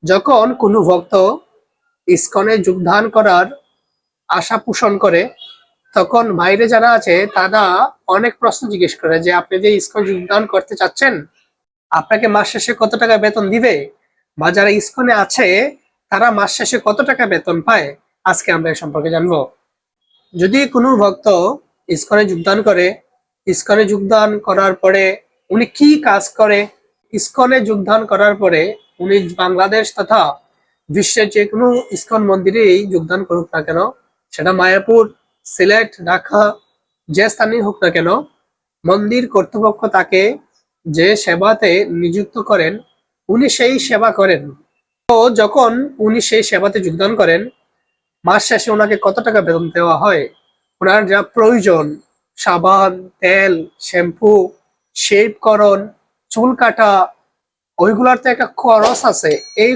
যখন কোনো ভক্ত ইসকনে যোগদান করার আশা পোষণ করে, তখন বাইরে যারা আছে তারা অনেক প্রশ্ন জিজ্ঞেস করে যে আপনি যে ইসকন যোগদান করতে চাচ্ছেন, আপনাকে মাস শেষে কত টাকা বেতন দিবে, বা যারা ইসকনে আছে তারা মাস শেষে কত টাকা বেতন পায়। আজকে আমরা এ সম্পর্কে জানবো। যদি কোনো ভক্ত ইসকনে যোগদান করে, ইসকনে যোগদান করার পরে উনি কি কাজ করে, ইসকনে যোগদান করার পরে উনি বাংলাদেশ তথা বিশ্বের যে কোনো ইসকন মন্দিরেই যোগদান করুক না কেন, সেটা মায়াপুর, সিলেট, ঢাকা, যে স্থানেই হোক না কেন, মন্দির কর্তৃপক্ষ তাকে যে সেবাতে নিযুক্ত করেন উনি সেই সেবা করেন। তো যখন উনি সেই সেবাতে যোগদান করেন, মাস শেষে ওনাকে কত টাকা বেতন দেওয়া হয়, ওনার যা প্রয়োজন, সাবান, তেল, শ্যাম্পু, শেভ করণ, চুল কাটা, ওইগুলার তো একটা খরচ আছে। এই